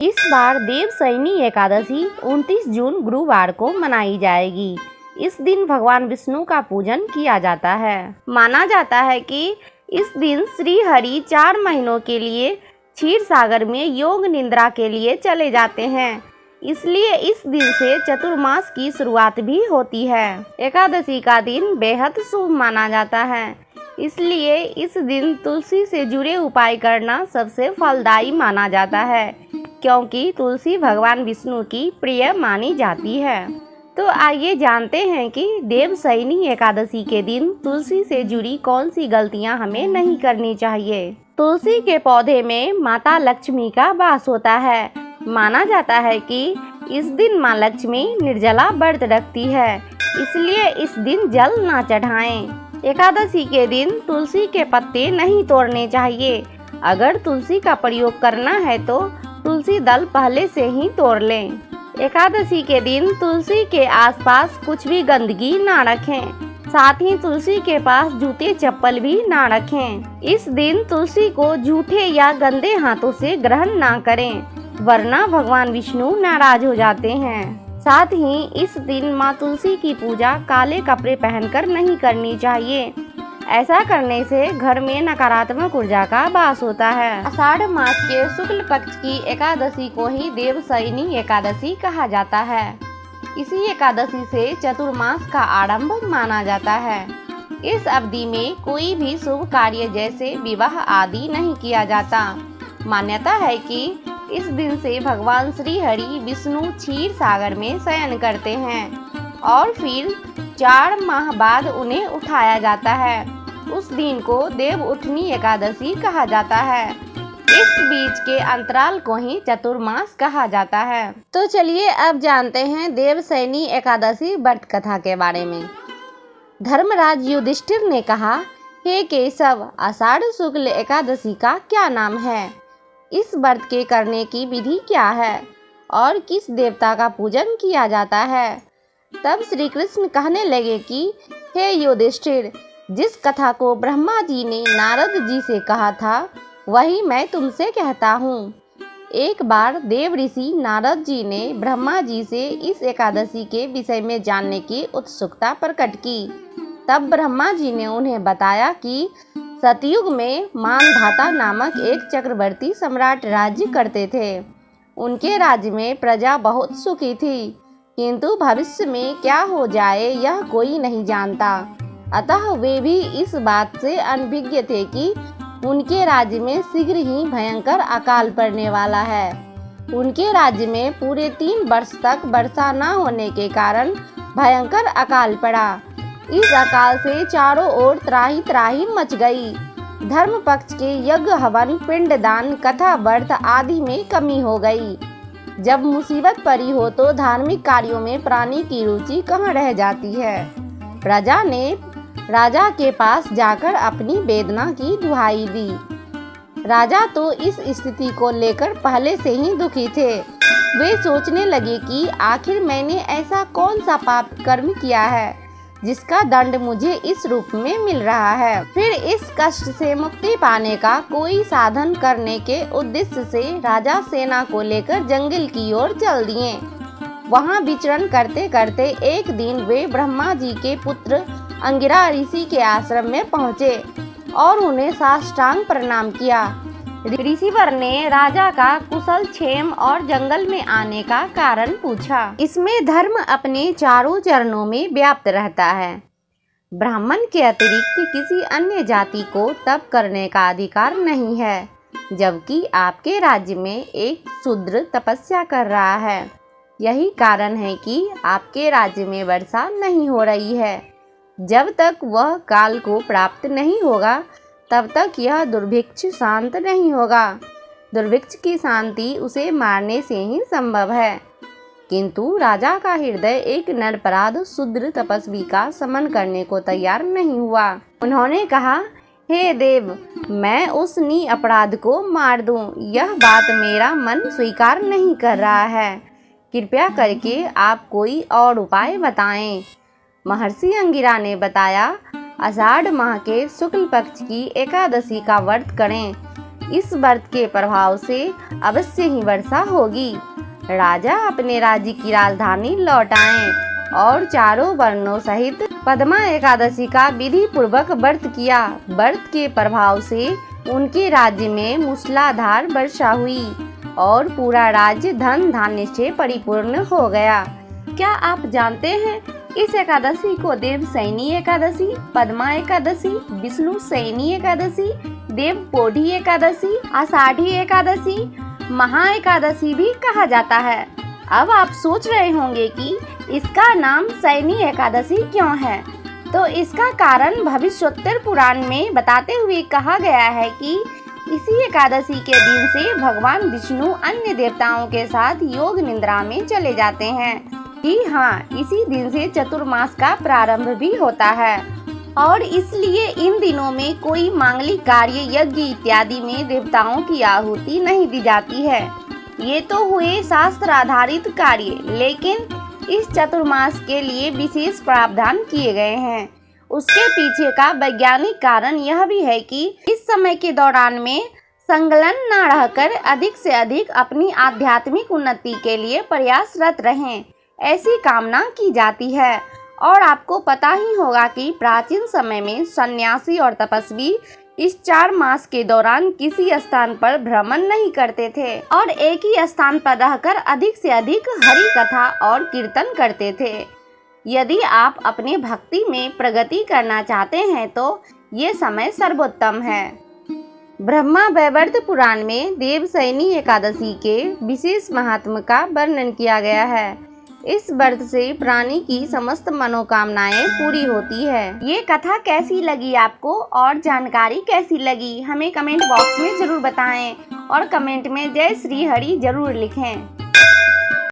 इस बार देवशयनी एकादशी 29 जून गुरुवार को मनाई जाएगी। इस दिन भगवान विष्णु का पूजन किया जाता है। माना जाता है कि इस दिन श्री हरि 4 महीनों के लिए क्षीर सागर में योग निद्रा के लिए चले जाते हैं, इसलिए इस दिन से चतुर्मास की शुरुआत भी होती है। एकादशी का दिन बेहद शुभ माना जाता है, इसलिए इस दिन तुलसी से जुड़े उपाय करना सबसे फलदायी माना जाता है, क्योंकि तुलसी भगवान विष्णु की प्रिय मानी जाती है। तो आइए जानते हैं कि देवशयनी एकादशी के दिन तुलसी से जुड़ी कौन सी गलतियां हमें नहीं करनी चाहिए। तुलसी के पौधे में माता लक्ष्मी का वास होता है। माना जाता है कि इस दिन माँ लक्ष्मी निर्जला व्रत रखती है, इसलिए इस दिन जल ना चढ़ाएं। एकादशी के दिन तुलसी के पत्ते नहीं तोड़ने चाहिए। अगर तुलसी का प्रयोग करना है तो तुलसी दल पहले से ही तोड़ लें। एकादशी के दिन तुलसी के आसपास कुछ भी गंदगी ना रखें, साथ ही तुलसी के पास जूते चप्पल भी ना रखें। इस दिन तुलसी को झूठे या गंदे हाथों से ग्रहण ना करें, वरना भगवान विष्णु नाराज हो जाते हैं। साथ ही इस दिन माँ तुलसी की पूजा काले कपड़े पहनकर नहीं करनी चाहिए। ऐसा करने से घर में नकारात्मक ऊर्जा का वास होता है। आषाढ़ मास के शुक्ल पक्ष की एकादशी को ही देवशयनी एकादशी कहा जाता है। इसी एकादशी से चतुर्मास का आरंभ माना जाता है। इस अवधि में कोई भी शुभ कार्य जैसे विवाह आदि नहीं किया जाता। मान्यता है कि इस दिन से भगवान श्री हरि विष्णु क्षीर सागर में शयन करते हैं और फिर 4 माह बाद उन्हें उठाया जाता है। उस दिन को देव उठनी एकादशी कहा जाता है। इस बीच के अंतराल को ही चतुर्मास कहा जाता है। तो चलिए अब जानते हैं देवशयनी एकादशी व्रत कथा के बारे में। धर्मराज युधिष्ठिर ने कहा, हे केशव, आषाढ़ शुक्ल एकादशी का क्या नाम है? इस व्रत के करने की विधि क्या है और किस देवता का पूजन किया जाता है? तब श्री कृष्ण कहने लगे कि हे युधिष्ठिर, जिस कथा को ब्रह्मा जी ने नारद जी से कहा था वही मैं तुमसे कहता हूँ। एक बार देव ऋषि नारद जी ने ब्रह्मा जी से इस एकादशी के विषय में जानने की उत्सुकता प्रकट की। तब ब्रह्मा जी ने उन्हें बताया कि सतयुग में मानधाता नामक एक चक्रवर्ती सम्राट राज्य करते थे। उनके राज्य में प्रजा बहुत सुखी थी, किंतु भविष्य में क्या हो जाए यह कोई नहीं जानता। अतः वे भी इस बात से अनभिज्ञ थे कि उनके राज्य में शीघ्र ही भयंकर अकाल पड़ने वाला है। उनके राज्य में पूरे 3 वर्ष तक वर्षा न होने के कारण भयंकर अकाल पड़ा। इस अकाल से चारों ओर त्राही त्राही मच गई। धर्म पक्ष के यज्ञ हवन पिंडदान कथा व्रत आदि में कमी हो गई। जब मुसीबत पड़ी हो तो धार्मिक कार्यों में प्राणी की रुचि कहाँ रह जाती है। प्रजा ने राजा के पास जाकर अपनी वेदना की दुहाई दी। राजा तो इस स्थिति को लेकर पहले से ही दुखी थे। वे सोचने लगे कि आखिर मैंने ऐसा कौन सा पाप कर्म किया है जिसका दंड मुझे इस रूप में मिल रहा है। फिर इस कष्ट से मुक्ति पाने का कोई साधन करने के उद्देश्य से राजा सेना को लेकर जंगल की ओर चल दिए। वहां विचरण करते करते एक दिन वे ब्रह्मा जी के पुत्र अंगिरा ऋषि के आश्रम में पहुँचे और उन्हें साष्टांग प्रणाम किया। ऋषिवर ने राजा का कुशल क्षेम और जंगल में आने का कारण पूछा। इसमें धर्म अपने चारों चरणों में व्याप्त रहता है। ब्राह्मण के अतिरिक्त किसी अन्य जाति को तप करने का अधिकार नहीं है, जबकि आपके राज्य में एक शूद्र तपस्या कर रहा है। यही कारण है कि आपके राज्य में वर्षा नहीं हो रही है। जब तक वह काल को प्राप्त नहीं होगा तब तक यह दुर्भिक्ष शांत नहीं होगा। दुर्भिक्ष की शांति उसे मारने से ही संभव है। किंतु राजा का हृदय एक निरपराध शूद्र तपस्वी का समन करने को तैयार नहीं हुआ। उन्होंने कहा, हे देव, मैं उस निरपराध को मार दूं, यह बात मेरा मन स्वीकार नहीं कर रहा है। कृपया करके आप कोई और उपाय बताएं। महर्षि अंगिरा ने बताया, आषाढ़ माह के शुक्ल पक्ष की एकादशी का व्रत करें। इस व्रत के प्रभाव से अवश्य ही वर्षा होगी। राजा अपने राज्य की राजधानी लौट आए और चारों वर्णों सहित पद्मा एकादशी का विधि पूर्वक व्रत किया। व्रत के प्रभाव से उनके राज्य में मूसलाधार वर्षा हुई और पूरा राज्य धन धान्य से परिपूर्ण हो गया। क्या आप जानते हैं इस एकादशी को देव सैनी एकादशी, पद्मा एकादशी, विष्णु सैनी एकादशी, देव पोढ़ी एकादशी, आषाढ़ी एकादशी, महा एकादशी भी कहा जाता है। अब आप सोच रहे होंगे कि इसका नाम सैनी एकादशी क्यों है, तो इसका कारण भविष्योत्तर पुराण में बताते हुए कहा गया है कि इसी एकादशी के दिन से भगवान विष्णु अन्य देवताओं के साथ योग निद्रा में चले जाते हैं। जी हाँ, इसी दिन से चतुर्मास का प्रारंभ भी होता है और इसलिए इन दिनों में कोई मांगलिक कार्य, यज्ञ इत्यादि में देवताओं की आहुति नहीं दी जाती है। ये तो हुए शास्त्र आधारित कार्य, लेकिन इस चतुर्मास के लिए विशेष प्रावधान किए गए हैं। उसके पीछे का वैज्ञानिक कारण यह भी है कि इस समय के दौरान में संलग्न न रहकर अधिक से अधिक अपनी आध्यात्मिक उन्नति के लिए प्रयासरत रहें, ऐसी कामना की जाती है। और आपको पता ही होगा कि प्राचीन समय में सन्यासी और तपस्वी इस 4 मास के दौरान किसी स्थान पर भ्रमण नहीं करते थे और एक ही स्थान पर रहकर अधिक से अधिक हरि कथा और कीर्तन करते थे। यदि आप अपने भक्ति में प्रगति करना चाहते हैं तो ये समय सर्वोत्तम है। ब्रह्मा वैवर्त पुराण में देवशयनी एकादशी के विशेष महात्म्य का वर्णन किया गया है। इस व्रत से प्राणी की समस्त मनोकामनाएं पूरी होती है। ये कथा कैसी लगी आपको और जानकारी कैसी लगी, हमें कमेंट बॉक्स में जरूर बताएं और कमेंट में जय श्री हरि जरूर लिखें।